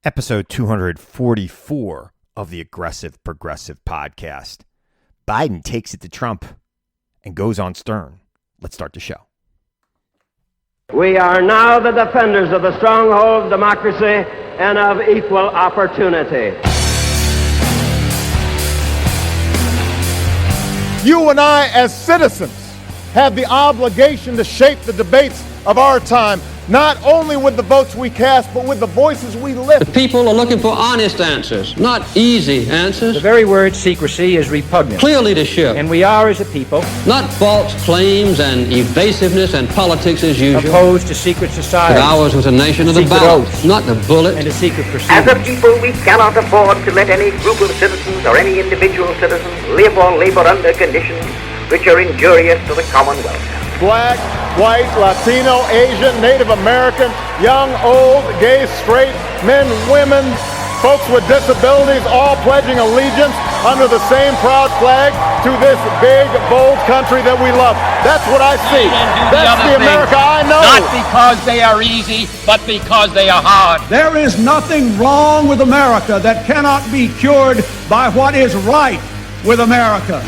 Episode 244 of the Aggressive Progressive Podcast. Biden takes it to Trump and goes on Stern. Let's start the show. We are now the defenders of the stronghold of democracy and of equal opportunity. You and I, as citizens, have the obligation to shape the debates of our time, not only with the votes we cast, but with the voices we lift. The people are looking for honest answers, not easy answers. The very word secrecy is repugnant. Clear leadership. And we are, as a people, not false claims and evasiveness and politics as usual. Opposed to secret society. But ours was a nation of the ballot, not the bullet. And a secret proceedings. As a people, we cannot afford to let any group of citizens or any individual citizens live or labor under conditions which are injurious to the common welfare. Black, white, Latino, Asian, Native American, young, old, gay, straight, men, women, folks with disabilities, all pledging allegiance under the same proud flag to this big, bold country that we love. That's what I see. That's the America I know. Not because they are easy, but because they are hard. There is nothing wrong with America that cannot be cured by what is right with America.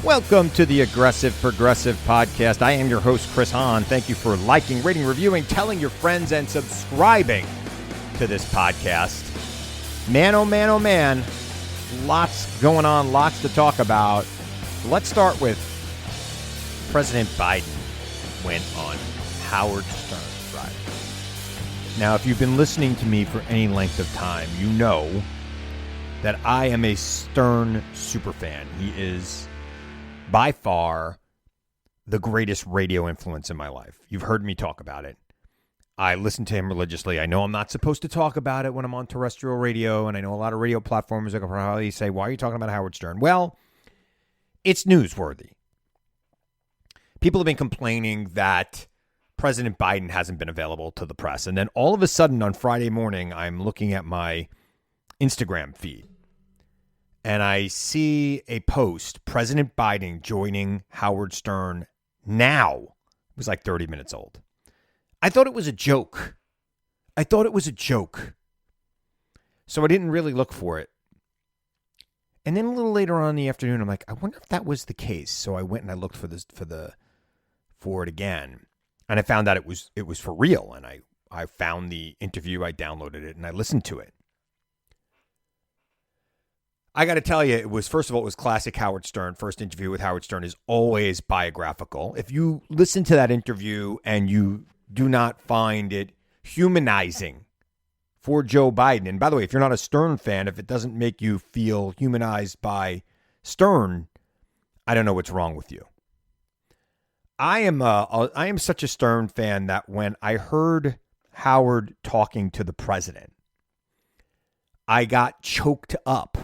Welcome to the Aggressive Progressive Podcast. I am your host, Chris Hahn. Thank you for liking, rating, reviewing, telling your friends, and subscribing to this podcast. Man, oh man, oh man. Lots going on, lots to talk about. Let's start with President Biden went on Howard Stern Friday. Now, if you've been listening to me for any length of time, you know that I am a Stern superfan. He is by far the greatest radio influence in my life. You've heard me talk about it. I listen to him religiously. I know I'm not supposed to talk about it when I'm on terrestrial radio, and I know a lot of radio platforms are going to probably say, why are you talking about Howard Stern? Well, it's newsworthy. People have been complaining that President Biden hasn't been available to the press, and then all of a sudden on Friday morning, I'm looking at my Instagram feed, and I see a post, President Biden joining Howard Stern now. It was like 30 minutes old. I thought it was a joke. So I didn't really look for it. And then a little later on in the afternoon, I'm like, I wonder if that was the case. So I went and I looked for it again. And I found out it was for real. And I found the interview, I downloaded it, and I listened to it. I got to tell you, first of all, it was classic Howard Stern. First interview with Howard Stern is always biographical. If you listen to that interview and you do not find it humanizing for Joe Biden, and by the way, if you're not a Stern fan, if it doesn't make you feel humanized by Stern, I don't know what's wrong with you. I am such a Stern fan that when I heard Howard talking to the president, I got choked up,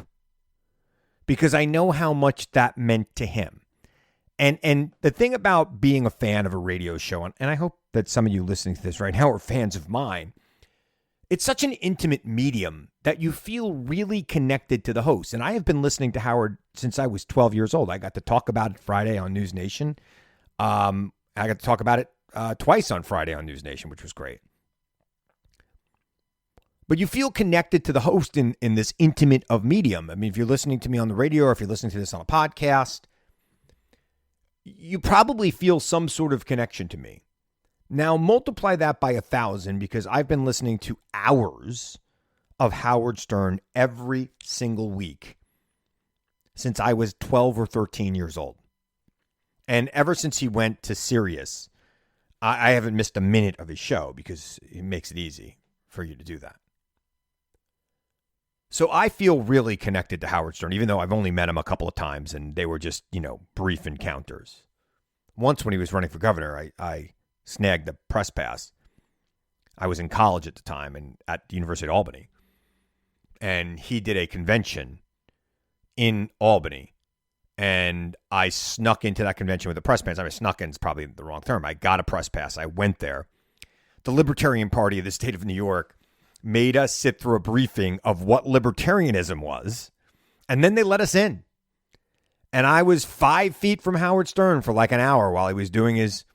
because I know how much that meant to him. And the thing about being a fan of a radio show, and I hope that some of you listening to this right now are fans of mine, it's such an intimate medium that you feel really connected to the host. And I have been listening to Howard since I was 12 years old. I got to talk about it Friday on News Nation. I got to talk about it twice on Friday on News Nation, which was great. But you feel connected to the host in this intimate of medium. I mean, if you're listening to me on the radio or if you're listening to this on a podcast, you probably feel some sort of connection to me. Now, multiply that by 1,000, because I've been listening to hours of Howard Stern every single week since I was 12 or 13 years old. And ever since he went to Sirius, I haven't missed a minute of his show, because it makes it easy for you to do that. So I feel really connected to Howard Stern, even though I've only met him a couple of times and they were just, brief encounters. Once when he was running for governor, I snagged the press pass. I was in college at the time and at the University of Albany. And he did a convention in Albany. And I snuck into that convention with a press pass. I mean, snuck in is probably the wrong term. I got a press pass. I went there. The Libertarian Party of the state of New York made us sit through a briefing of what libertarianism was, and then they let us in. And I was 5 feet from Howard Stern for like an hour while he was doing his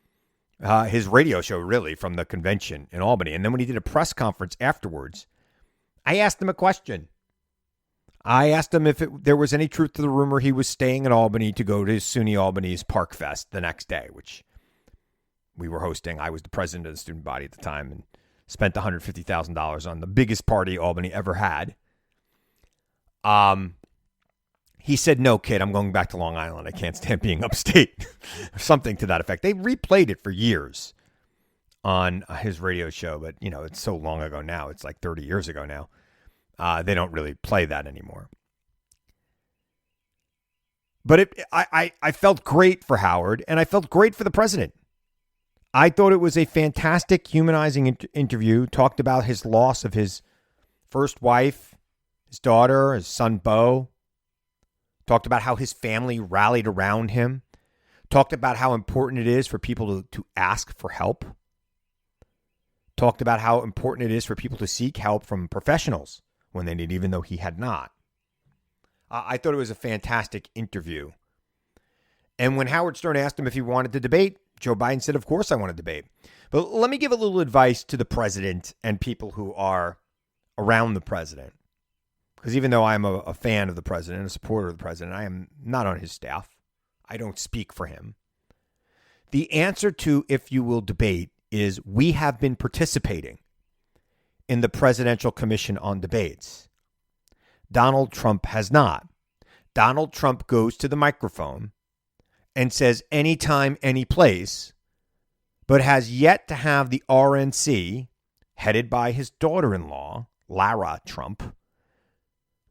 radio show, really, from the convention in Albany. And then when he did a press conference afterwards, I asked him a question. I asked him if there was any truth to the rumor he was staying in Albany to go to SUNY Albany's Park Fest the next day, which we were hosting. I was the president of the student body at the time and spent $150,000 on the biggest party Albany ever had. He said, "No, kid, I'm going back to Long Island. I can't stand being upstate." Or something to that effect. They replayed it for years on his radio show, but, it's so long ago now. It's like 30 years ago now. They don't really play that anymore. But I felt great for Howard, and I felt great for the president. I thought it was a fantastic, humanizing interview. Talked about his loss of his first wife, his daughter, his son, Beau. Talked about how his family rallied around him. Talked about how important it is for people to ask for help. Talked about how important it is for people to seek help from professionals when they need, even though he had not. I thought it was a fantastic interview. And when Howard Stern asked him if he wanted to debate, Joe Biden said, "Of course I want to debate." But let me give a little advice to the president and people who are around the president. Because even though I'm a fan of the president, a supporter of the president, I am not on his staff. I don't speak for him. The answer to if you will debate is we have been participating in the Presidential Commission on Debates. Donald Trump has not. Donald Trump goes to the microphone and says anytime, any place, but has yet to have the RNC, headed by his daughter-in-law, Lara Trump,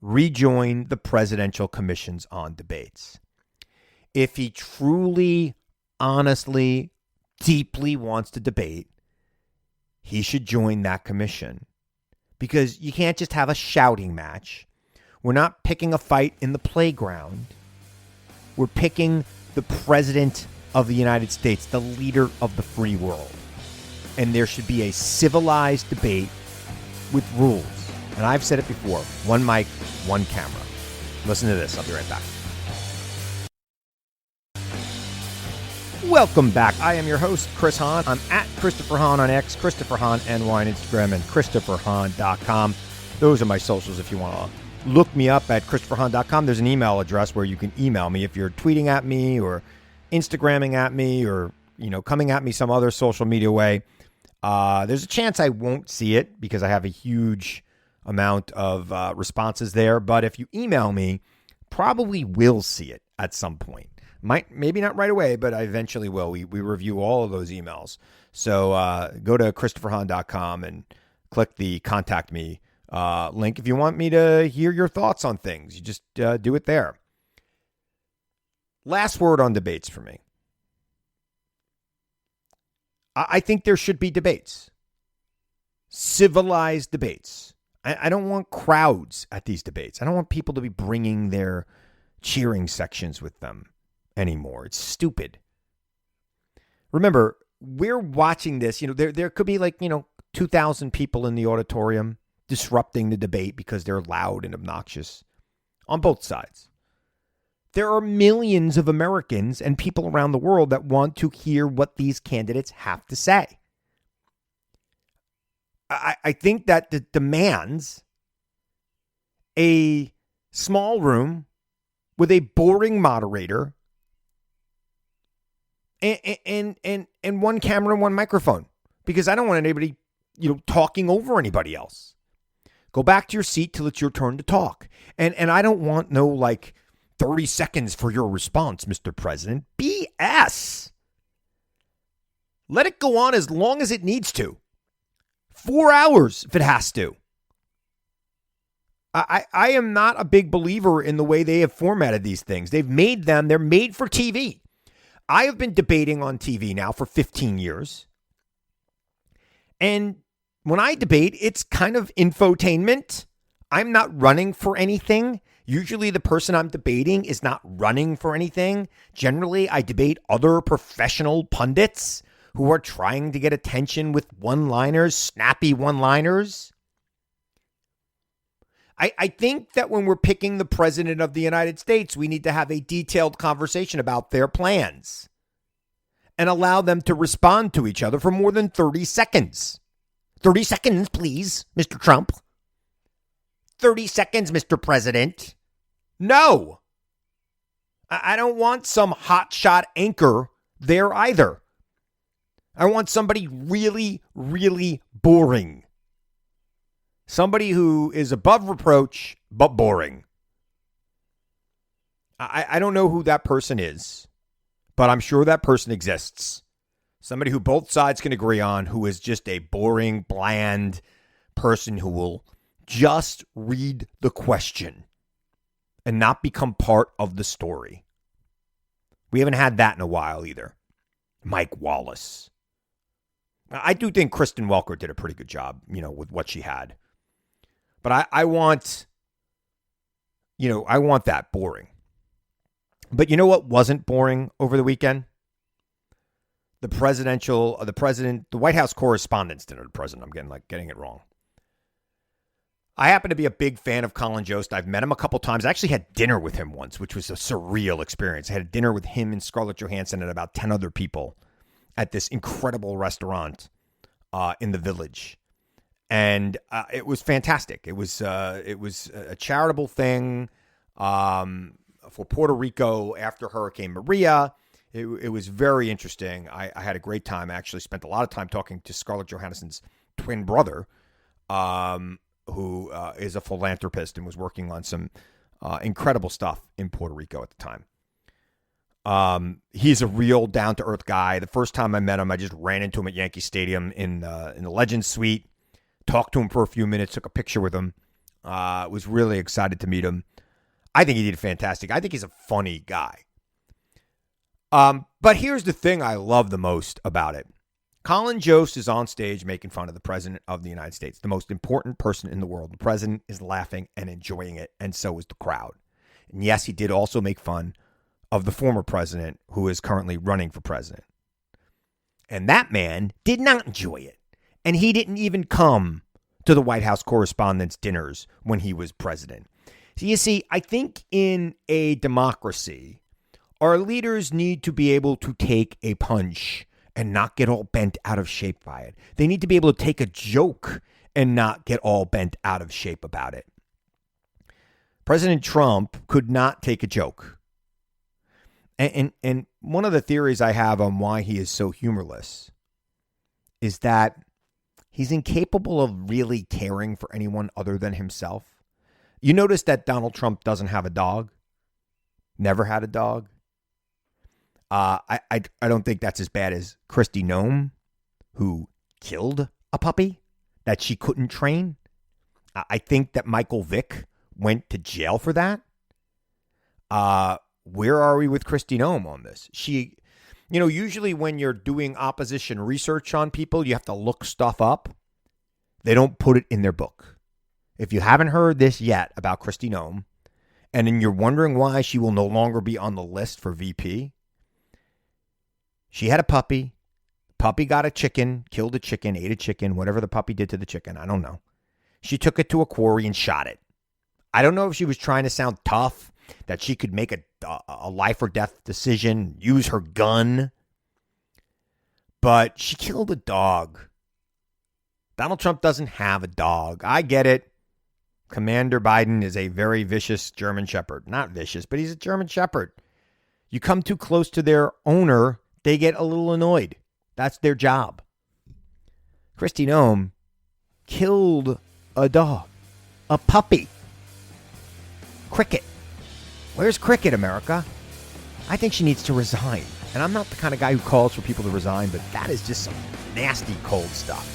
rejoin the Presidential Commissions on Debates. If he truly, honestly, deeply wants to debate, he should join that commission. Because you can't just have a shouting match. We're not picking a fight in the playground. We're picking the President of the United States, the leader of the free world. And there should be a civilized debate with rules. And I've said it before, one mic, one camera. Listen to this. I'll be right back. Welcome back. I am your host, Chris Hahn. I'm at Christopher Hahn on X, Christopher Hahn NY on Instagram, and ChristopherHahn.com. Those are my socials if you want to look me up at ChristopherHahn.com. There's an email address where you can email me if you're tweeting at me or Instagramming at me or, coming at me some other social media way. There's a chance I won't see it because I have a huge amount of responses there. But if you email me, probably will see it at some point. Maybe not right away, but I eventually will. We review all of those emails. So go to ChristopherHahn.com and click the contact me link if you want me to hear your thoughts on things. You just do it there. Last word on debates for me. I think there should be debates. Civilized debates. I don't want crowds at these debates. I don't want people to be bringing their cheering sections with them anymore. It's stupid. Remember, we're watching this. There could be 2,000 people in the auditorium disrupting the debate because they're loud and obnoxious on both sides. There are millions of Americans and people around the world that want to hear what these candidates have to say. I think that the demands a small room with a boring moderator and one camera and one microphone, because I don't want anybody, talking over anybody else. Go back to your seat till it's your turn to talk. And I don't want no 30 seconds for your response, Mr. President. BS. Let it go on as long as it needs to. 4 hours if it has to. I am not a big believer in the way they have formatted these things. They're made for TV. I have been debating on TV now for 15 years. And when I debate, it's kind of infotainment. I'm not running for anything. Usually the person I'm debating is not running for anything. Generally, I debate other professional pundits who are trying to get attention with one-liners, snappy one-liners. I think that when we're picking the president of the United States, we need to have a detailed conversation about their plans and allow them to respond to each other for more than 30 seconds. 30 seconds, please, Mr. Trump. 30 seconds, Mr. President. No. I don't want some hotshot anchor there either. I want somebody really, really boring. Somebody who is above reproach, but boring. I don't know who that person is, but I'm sure that person exists. Somebody who both sides can agree on, who is just a boring, bland person who will just read the question and not become part of the story. We haven't had that in a while either. Mike Wallace. I do think Kristen Welker did a pretty good job, with what she had. But I want that boring. But you know what wasn't boring over the weekend? The White House Correspondents' Dinner. I'm getting it wrong. I happen to be a big fan of Colin Jost. I've met him a couple times. I actually had dinner with him once, which was a surreal experience. I had dinner with him and Scarlett Johansson and about 10 other people at this incredible restaurant in the Village. And it was fantastic. It was a charitable thing for Puerto Rico after Hurricane Maria. It was very interesting. I had a great time. I actually spent a lot of time talking to Scarlett Johansson's twin brother, who is a philanthropist and was working on some incredible stuff in Puerto Rico at the time. He's a real down-to-earth guy. The first time I met him, I just ran into him at Yankee Stadium in the Legends Suite. Talked to him for a few minutes, took a picture with him. Was really excited to meet him. I think he did fantastic. I think he's a funny guy. But here's the thing I love the most about it. Colin Jost is on stage making fun of the president of the United States, the most important person in the world. The president is laughing and enjoying it, and so is the crowd. And yes, he did also make fun of the former president who is currently running for president. And that man did not enjoy it. And he didn't even come to the White House Correspondents' Dinners when he was president. So you see, I think in a democracy, our leaders need to be able to take a punch and not get all bent out of shape by it. They need to be able to take a joke and not get all bent out of shape about it. President Trump could not take a joke. And one of the theories I have on why he is so humorless is that he's incapable of really caring for anyone other than himself. You notice that Donald Trump doesn't have a dog. Never had a dog. I don't think that's as bad as Kristi Noem, who killed a puppy that she couldn't train. I think that Michael Vick went to jail for that. Where are we with Kristi Noem on this? She, usually when you're doing opposition research on people, you have to look stuff up. They don't put it in their book. If you haven't heard this yet about Kristi Noem, and then you're wondering why she will no longer be on the list for VP, she had a puppy. Puppy got a chicken, killed a chicken, ate a chicken, whatever the puppy did to the chicken, I don't know. She took it to a quarry and shot it. I don't know if she was trying to sound tough, that she could make a life or death decision, use her gun. But she killed a dog. Donald Trump doesn't have a dog. I get it. Commander Biden is a very vicious German Shepherd. Not vicious, but he's a German Shepherd. You come too close to their owner, they get a little annoyed. That's their job. Kristi Noem killed a dog. A puppy. Cricket. Where's Cricket, America? I think she needs to resign. And I'm not the kind of guy who calls for people to resign, but that is just some nasty, cold stuff.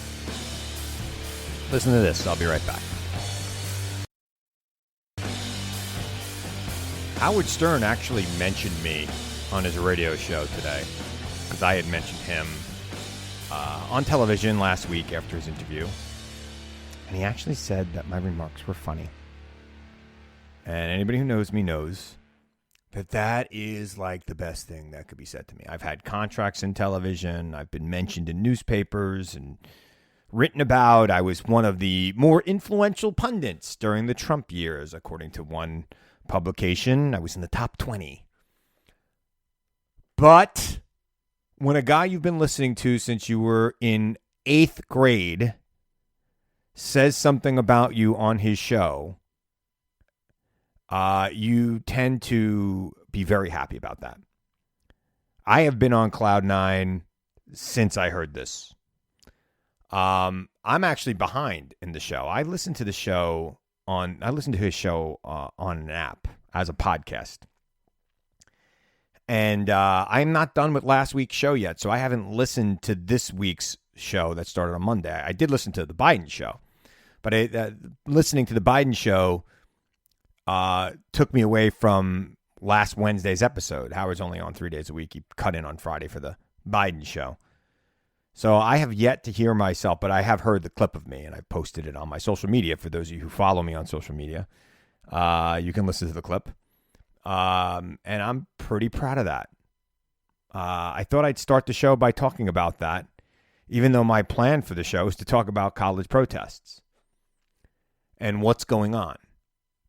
Listen to this. I'll be right back. Howard Stern actually mentioned me on his radio show today because I had mentioned him on television last week after his interview. And he actually said that my remarks were funny. And anybody who knows me knows that is like the best thing that could be said to me. I've had contracts in television. I've been mentioned in newspapers and written about. I was one of the more influential pundits during the Trump years, according to one publication. I was in the top 20. But when a guy you've been listening to since you were in 8th grade says something about you on his show, you tend to be very happy about that. I have been on Cloud 9 since I heard this. I'm actually behind in the show. I listen to his show on an app as a podcast. And I'm not done with last week's show yet, so I haven't listened to this week's show that started on Monday. I did listen to the Biden show, but listening to the Biden show took me away from last Wednesday's episode. Howard's only on 3 days a week. He cut in on Friday for the Biden show. So I have yet to hear myself, but I have heard the clip of me, and I posted it on my social media. For those of you who follow me on social media, you can listen to the clip. And I'm pretty proud of that. I thought I'd start the show by talking about that, even though my plan for the show is to talk about college protests and what's going on.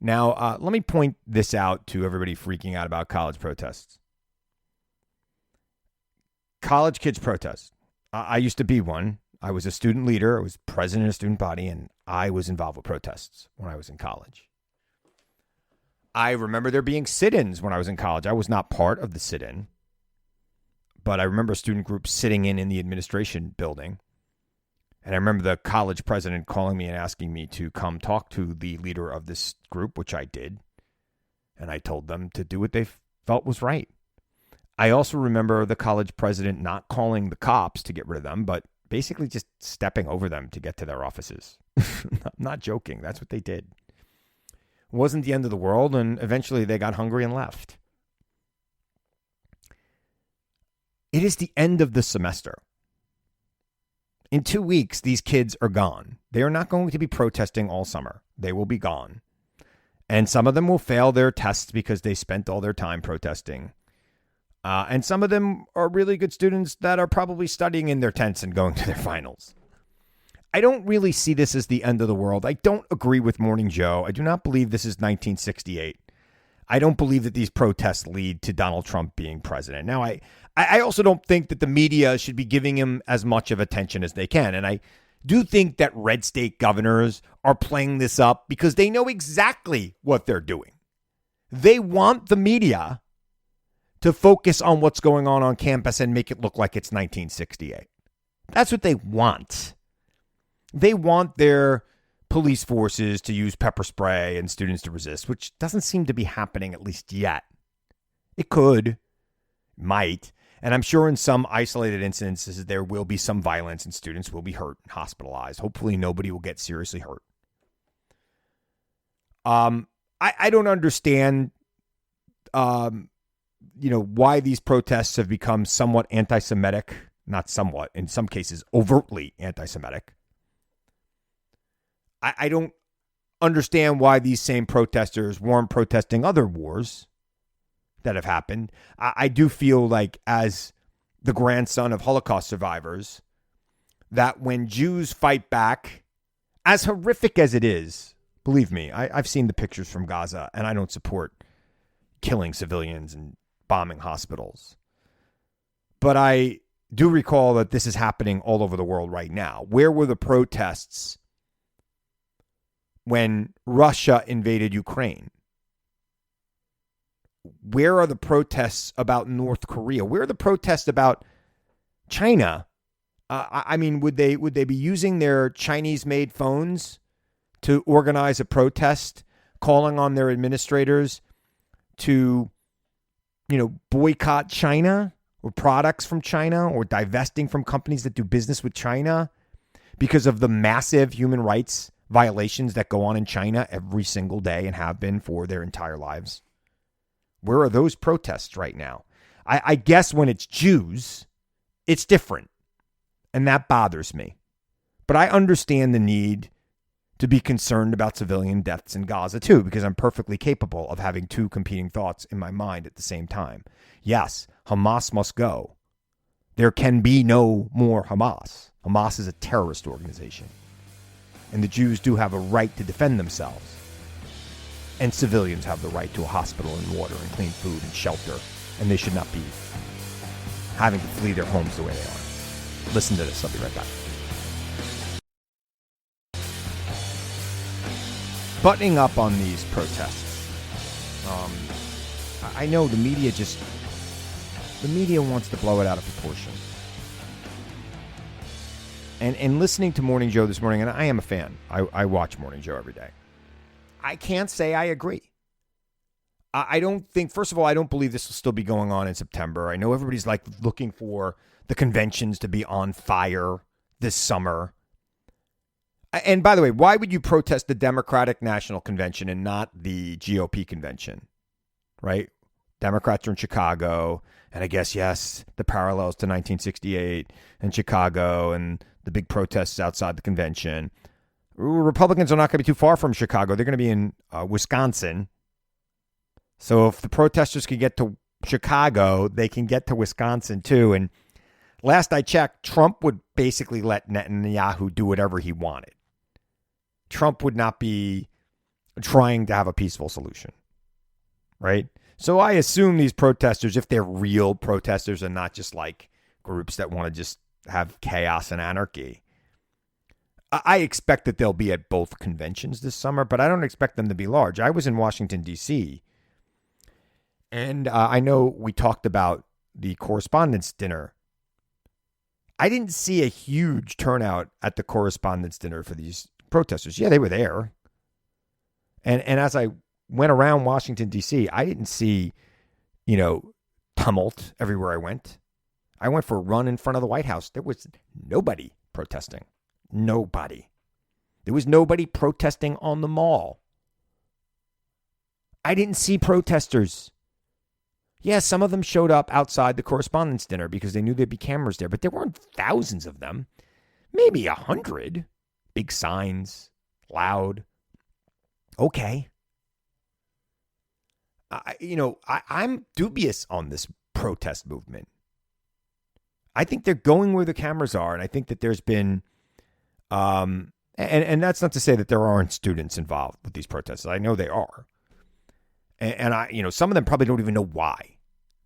Now, let me point this out to everybody freaking out about college protests. College kids protest. I used to be one. I was a student leader. I was president of a student body, and I was involved with protests when I was in college. I remember there being sit-ins when I was in college. I was not part of the sit-in, but I remember a student group sitting in the administration building. And I remember the college president calling me and asking me to come talk to the leader of this group, which I did. And I told them to do what they felt was right. I also remember the college president not calling the cops to get rid of them, but basically just stepping over them to get to their offices. I'm not joking. That's what they did. It wasn't the end of the world, and eventually they got hungry and left. It is the end of the semester. In 2 weeks, these kids are gone. They are not going to be protesting all summer. They will be gone. And some of them will fail their tests because they spent all their time protesting. And some of them are really good students that are probably studying in their tents and going to their finals. I don't really see this as the end of the world. I don't agree with Morning Joe. I do not believe this is 1968. I don't believe that these protests lead to Donald Trump being president. Now, I also don't think that the media should be giving him as much of attention as they can. And I do think that red state governors are playing this up because they know exactly what they're doing. They want the media to focus on what's going on campus and make it look like it's 1968. That's what they want. They want their police forces to use pepper spray and students to resist, which doesn't seem to be happening, at least yet. It could, might, and I'm sure in some isolated instances there will be some violence and students will be hurt and hospitalized. Hopefully nobody will get seriously hurt. I don't understand, why these protests have become somewhat anti-Semitic, not somewhat, in some cases overtly anti-Semitic. I don't understand why these same protesters weren't protesting other wars that have happened. I do feel like, as the grandson of Holocaust survivors, that when Jews fight back, as horrific as it is, believe me, I've seen the pictures from Gaza, and I don't support killing civilians and bombing hospitals. But I do recall that this is happening all over the world right now. Where were the protests when Russia invaded Ukraine? Where are the protests about North Korea? Where are the protests about China? Would they be using their Chinese-made phones to organize a protest, calling on their administrators to, boycott China or products from China, or divesting from companies that do business with China because of the massive human rights violations that go on in China every single day and have been for their entire lives? Where are those protests right now? I guess when it's Jews, it's different. And that bothers me. But I understand the need to be concerned about civilian deaths in Gaza too, because I'm perfectly capable of having two competing thoughts in my mind at the same time. Yes, Hamas must go. There can be no more Hamas. Hamas is a terrorist organization. And the Jews do have a right to defend themselves. And civilians have the right to a hospital and water and clean food and shelter. And they should not be having to flee their homes the way they are. Listen to this. I'll be right back. Buttoning up on these protests. I know the media wants to blow it out of proportion. And listening to Morning Joe this morning, and I am a fan. I watch Morning Joe every day. I can't say I agree. I don't think, first of all, I don't believe this will still be going on in September. I know everybody's like looking for the conventions to be on fire this summer. And by the way, why would you protest the Democratic National Convention and not the GOP convention? Right? Democrats are in Chicago. And I guess, yes, the parallels to 1968 and Chicago and the big protests outside the convention. Republicans are not going to be too far from Chicago. They're going to be in Wisconsin. So if the protesters can get to Chicago, they can get to Wisconsin too. And last I checked, Trump would basically let Netanyahu do whatever he wanted. Trump would not be trying to have a peaceful solution, right? So I assume these protesters, if they're real protesters and not just like groups that want to just have chaos and anarchy, I expect that they'll be at both conventions this summer, but I don't expect them to be large. I was in Washington, D.C., and I know we talked about the Correspondents' Dinner. I didn't see a huge turnout at the Correspondents' Dinner for these protesters. Yeah, they were there. And as I went around Washington, D.C., I didn't see, tumult everywhere I went. I went for a run in front of the White House. There was nobody protesting. Nobody. There was nobody protesting on the mall. I didn't see protesters. Yeah, some of them showed up outside the Correspondents' Dinner because they knew there'd be cameras there, but there weren't thousands of them. Maybe 100. Big signs, loud. Okay. I'm dubious on this protest movement. I think they're going where the cameras are, and I think that there's been, and that's not to say that there aren't students involved with these protests. I know they are. And some of them probably don't even know why,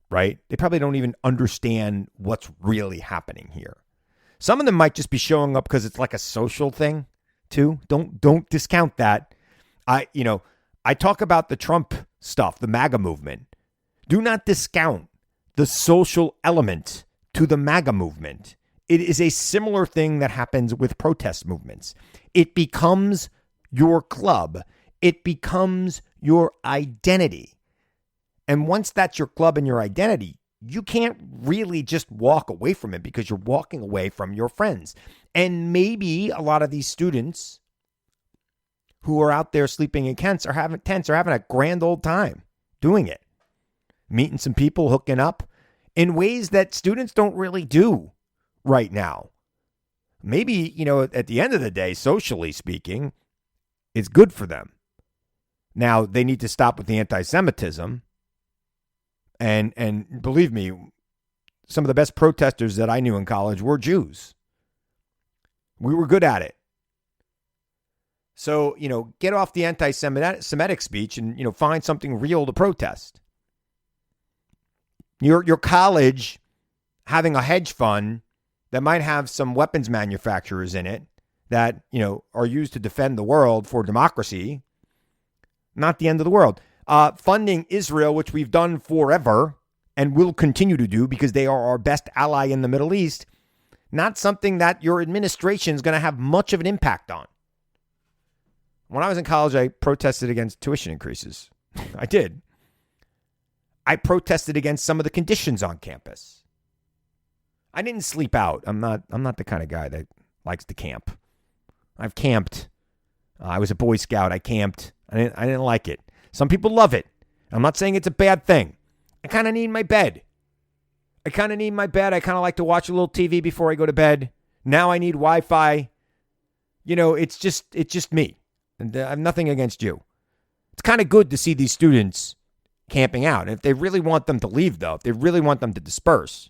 right? They probably don't even understand what's really happening here. Some of them might just be showing up because it's like a social thing, too. Don't discount that. I talk about the Trump stuff, the MAGA movement. Do not discount the social element to the MAGA movement. It is a similar thing that happens with protest movements. It becomes your club. It becomes your identity. And once that's your club and your identity, you can't really just walk away from it because you're walking away from your friends. And maybe a lot of these students who are out there sleeping in tents are having a grand old time doing it. Meeting some people, hooking up in ways that students don't really do right now. Maybe, at the end of the day, socially speaking, it's good for them. Now, they need to stop with the anti-Semitism. And believe me, some of the best protesters that I knew in college were Jews. We were good at it. So, get off the anti-Semitic speech and, find something real to protest. Your college having a hedge fund that might have some weapons manufacturers in it that, are used to defend the world for democracy. Not the end of the world. Funding Israel, which we've done forever and will continue to do because they are our best ally in the Middle East. Not something that your administration is going to have much of an impact on. When I was in college, I protested against tuition increases. I did. I protested against some of the conditions on campus. I didn't sleep out. I'm not the kind of guy that likes to camp. I've camped. I was a Boy Scout. I camped. I didn't like it. Some people love it. I'm not saying it's a bad thing. I kind of need my bed. I kind of like to watch a little TV before I go to bed. Now I need Wi-Fi. It's just me. And I have nothing against you. It's kind of good to see these students camping out. And if they really want them to leave, though, if they really want them to disperse,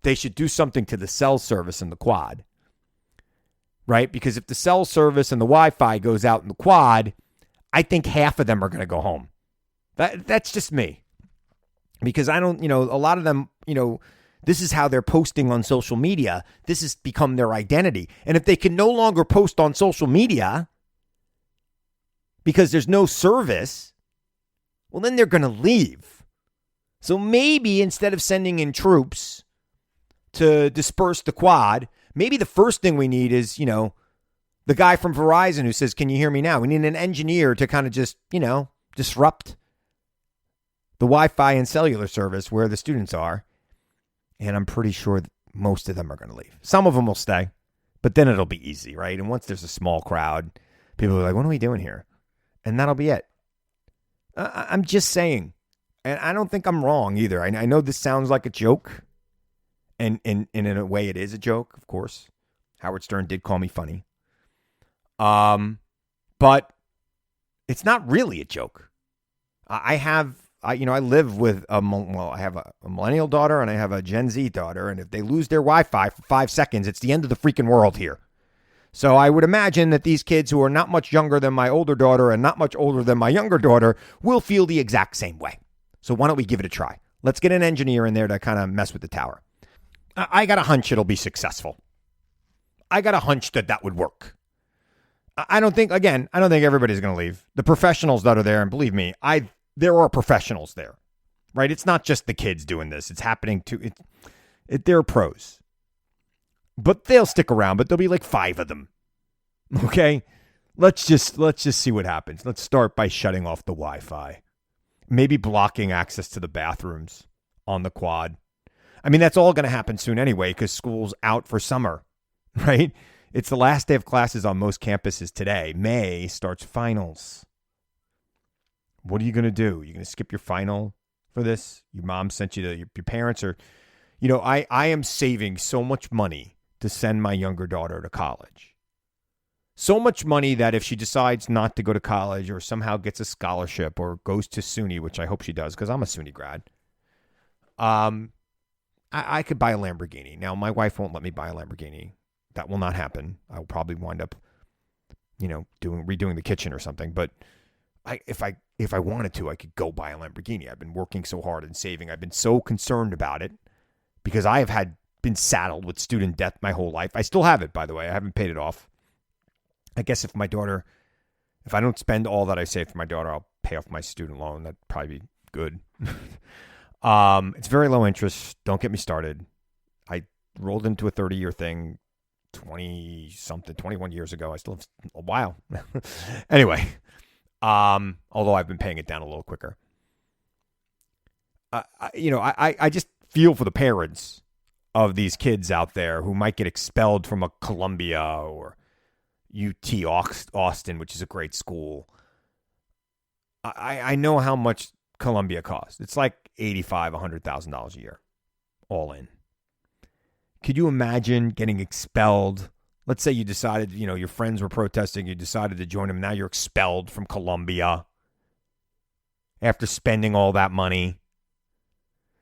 they should do something to the cell service in the quad. right? Because if the cell service and the Wi-Fi goes out in the quad, I think half of them are going to go home. That's just me. Because I don't, a lot of them, this is how they're posting on social media. This has become their identity. And if they can no longer post on social media because there's no service, well, then they're going to leave. So maybe instead of sending in troops to disperse the quad, maybe the first thing we need is, the guy from Verizon who says, can you hear me now? We need an engineer to kind of just, disrupt the Wi-Fi and cellular service where the students are. And I'm pretty sure that most of them are going to leave. Some of them will stay, but then it'll be easy, right? And once there's a small crowd, people are like, what are we doing here? And that'll be it. I'm just saying. And I don't think I'm wrong either. I know this sounds like a joke. And in a way, it is a joke, of course. Howard Stern did call me funny. But it's not really a joke. I live with I have a millennial daughter and I have a Gen Z daughter. And if they lose their Wi-Fi for 5 seconds, it's the end of the freaking world here. So I would imagine that these kids who are not much younger than my older daughter and not much older than my younger daughter will feel the exact same way. So why don't we give it a try? Let's get an engineer in there to kind of mess with the tower. I got a hunch it'll be successful. I got a hunch that would work. I don't think everybody's going to leave. The professionals that are there, and believe me, there are professionals there, right? It's not just the kids doing this. It's happening to they're pros. But they'll stick around, but there'll be like 5 of them. Okay? Let's just see what happens. Let's start by shutting off the Wi-Fi. Maybe blocking access to the bathrooms on the quad. I mean, that's all going to happen soon anyway because school's out for summer, right? It's the last day of classes on most campuses today. May starts finals. What are you going to do? You're going to skip your final for this? Your mom sent you to your parents are, I am saving so much money to send my younger daughter to college. So much money that if she decides not to go to college or somehow gets a scholarship or goes to SUNY, which I hope she does because I'm a SUNY grad, I could buy a Lamborghini. Now, my wife won't let me buy a Lamborghini. That will not happen. I will probably wind up, redoing the kitchen or something. But if I wanted to, I could go buy a Lamborghini. I've been working so hard and saving. I've been so concerned about it because I have been saddled with student debt my whole life. I still have it, by the way. I haven't paid it off. I guess if I don't spend all that I save for my daughter, I'll pay off my student loan. That'd probably be good. It's very low interest. Don't get me started. I rolled into a 30-year thing 21 years ago. I still have a while. Anyway, although I've been paying it down a little quicker. I just feel for the parents of these kids out there who might get expelled from a Columbia or UT Austin, which is a great school. I know how much Columbia costs. It's like $85,000, $100,000 a year, all in. Could you imagine getting expelled? Let's say you decided, your friends were protesting. You decided to join them. Now you're expelled from Columbia after spending all that money.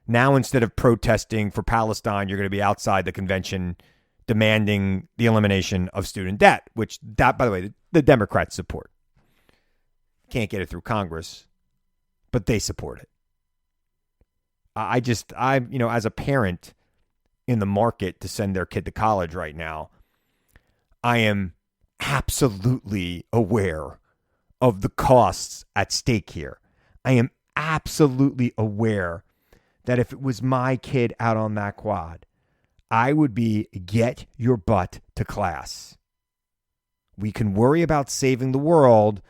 Now, instead of protesting for Palestine, you're going to be outside the convention demanding the elimination of student debt, which, by the way, the Democrats support. Can't get it through Congress, but they support it. As a parent in the market to send their kid to college right now, I am absolutely aware of the costs at stake here. I am absolutely aware that if it was my kid out on that quad, I would be get your butt to class. We can worry about saving the world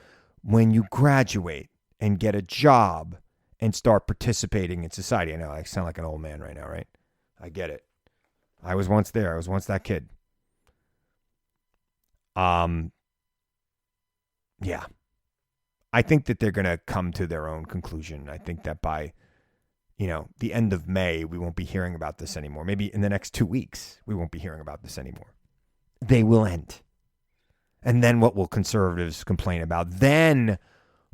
when you graduate and get a job and start participating in society. I know I sound like an old man right now, right? I get it. I was once there. I was once that kid. Yeah. I think that they're going to come to their own conclusion. I think that by, the end of May, we won't be hearing about this anymore. Maybe in the next 2 weeks, we won't be hearing about this anymore. They will end. And then what will conservatives complain about? Then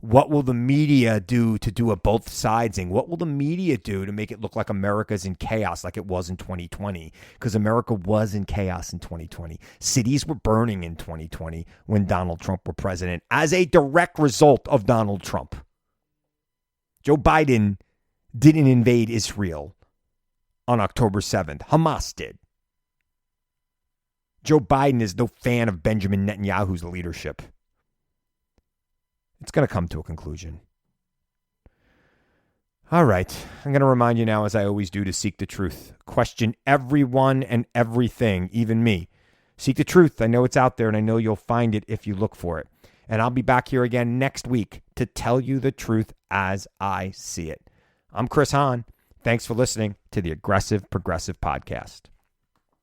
What will the media do to do a both sidesing? What will the media do to make it look like America's in chaos like it was in 2020? Because America was in chaos in 2020. Cities were burning in 2020 when Donald Trump were president as a direct result of Donald Trump. Joe Biden didn't invade Israel on October 7th. Hamas did. Joe Biden is no fan of Benjamin Netanyahu's leadership. It's going to come to a conclusion. All right. I'm going to remind you now, as I always do, to seek the truth. Question everyone and everything, even me. Seek the truth. I know it's out there, and I know you'll find it if you look for it. And I'll be back here again next week to tell you the truth as I see it. I'm Chris Hahn. Thanks for listening to the Aggressive Progressive Podcast.